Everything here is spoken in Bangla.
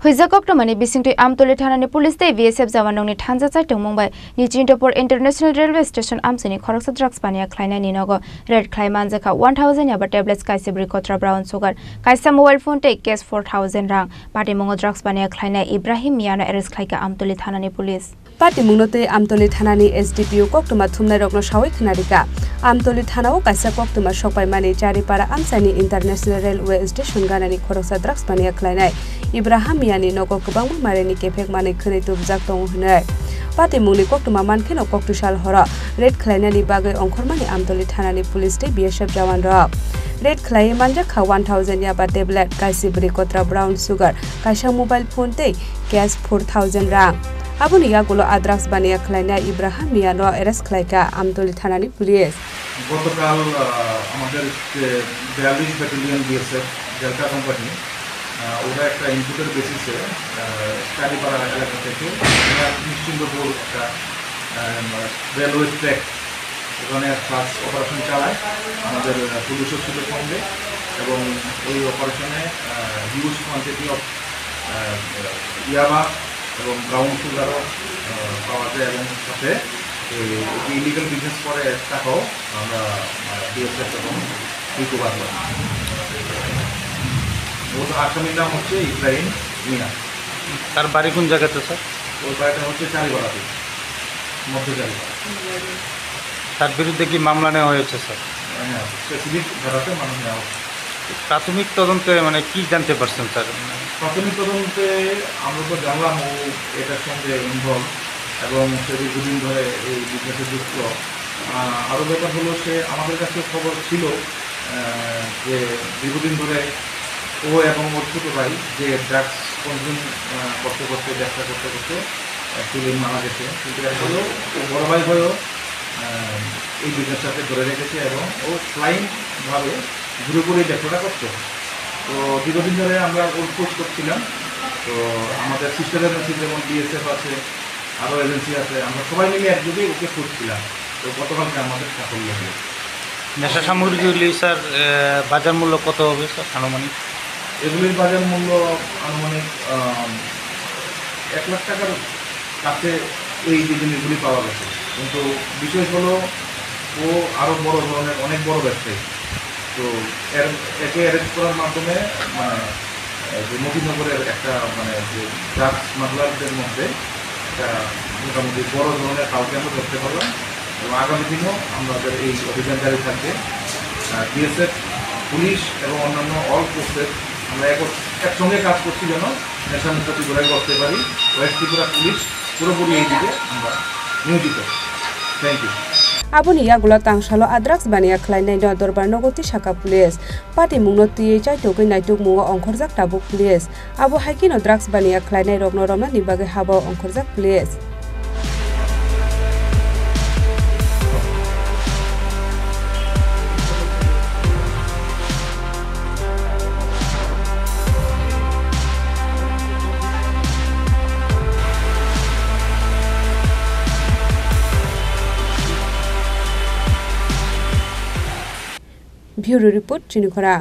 Huizakoktomani bisingtui Amtoli thanani police tei BSF jawanongni thanja chaitung mungbai Nichintopor International Railway Station amsini khoroksa drugs pania khlaina ninogo red khlai manjaka 1000 yaba tablets kaise brikotra brown sugar kaisa mobile phone tei cash 4000 rang patimungo drugs pania khlaina Ibrahim Miano arrest khlaika Amtoli thanani police Patimungote Amtoli thanani SDPO koktuma thumnai rokno sawai khnarika Amtoli thanao kaisa koktuma sokpaimani Charipara amsani International Railway Station ganani khoroksa drugs pania khlainai Ibrahim Miani nogo kubang mareni kefek mani khani tubjak tong hunai Patimungni koktuma mankheno koktusal hora red khlainani bagai ongkhormani Amtoli thanani police te BSF jawan rok red khlai manjaka 1000 yaba tablet kaisi brikotra brown sugar kaisa mobile phone te cash 4000 rang Aboni yagulo drugs baniya khlaina Ibrahim Miano arrest khlaika Amtoli thanani police গতকাল আমাদের 42 ব্যাটালিয়ন বিএসএফ ডেল্টা কোম্পানি ওরা একটা ইনপুটের বেসিসে চারিপাড়া এলাকা থেকে নিশ্চিন্তপুর একটা রেলওয়ে ট্র্যাক ওখানে সার্চ অপারেশন চালায় আমাদের পুলিশের সাথে সঙ্গে এবং ওই অপারেশনে হিউজ কোয়ান্টিটি অফ ইয়াবা এবং ব্রাউন সুগারও পাওয়া যায় এবং সাথে ইলিগাল বিজনেস করে টাকাও আমরা বিএসএফ এবং রিকভার করি আসামির নাম হচ্ছে ইব্রাহিম মিয়া তার বাড়ি কোন জায়গাতে স্যার ওই বাড়িটা হচ্ছে চারিপাড়াতে মধ্য চারিপাড়া তার বিরুদ্ধে কি মামলা নেওয়া হয়েছে স্যার হ্যাঁ স্পেসিফিক ধারাতে মামলা নেওয়া হচ্ছে প্রাথমিক তদন্তে মানে কি জানতে পারছেন স্যার প্রাথমিক তদন্তে আমরা তো জানলাম ও এটার সঙ্গে ইনভলভ এবং সে দীর্ঘদিন ধরে এই বিজনেসে যুক্ত আরও ব্যাপার হলো সে আমাদের কাছে খবর ছিল যে দীর্ঘদিন ধরে ও এবং ওর ছোটো ভাই যে ড্রাগস কনজিউম করতে করতে ব্যবসা করতে করতে অ্যাকচুয়ালি মারা গেছে কিন্তু আসলেও ও বড় ভাই হয়েও এই বিজনেসটাকে ধরে রেখেছে এবং ও ক্লাইন্টভাবে ঘুরে ঘুরে ব্যবসাটা করতো তো দীর্ঘদিন ধরে আমরা ওর খোঁজ করছিলাম তো আমাদের সিস্টার এজেন্সি যেমন বিএসএফ আছে আরও এজেন্সি আছে আমরা সবাই মিলে একযোগে ওকে খুঁজছিলাম তো গতকালকে আমাদের সাফল্য হয়েছে নেশা সামগ্রীগুলি স্যার বাজার মূল্য কত হবে স্যার আনুমানিক এগুলির বাজার মূল্য আনুমানিক 1 লাখ টাকার কাছে এই জিনিসগুলি পাওয়া গেছে কিন্তু বিষয় হলো ও আরও বড় ধরনের অনেক বড় ব্যবসায়ী তো একে অ্যারেস্ট করার মাধ্যমে মানে যে মতিনগরের একটা মানে যে ড্রাগস স্মাগলারদের মধ্যে একটা মোটামুটি বড় ধরনের কাউকে আমরা ধরতে পারলাম এবং আগামী দিনেও আমাদের এই অভিযান জারি থাকবে বিএসএফ পুলিশ এবং অন্যান্য অল ফোর্সেস আমরা একসঙ্গে কাজ করছি যেন নেশামুক্ত ত্রিপুরায় করতে পারি ওয়েস্ট ত্রিপুরা পুলিশ পুরোপুরি এই দিকে আমরা নিয়োজিত thank you Aboni yagulo tangsalo drugs baniya khlainai no dorbar nogoti saka police patimungno tiye chaitogoi naituk mungo ongkhorjak tabuk police abo haikino drugs baniya khlainai rokno romna ni bagai habo ongkhorjak police Bureau Report Chinikhora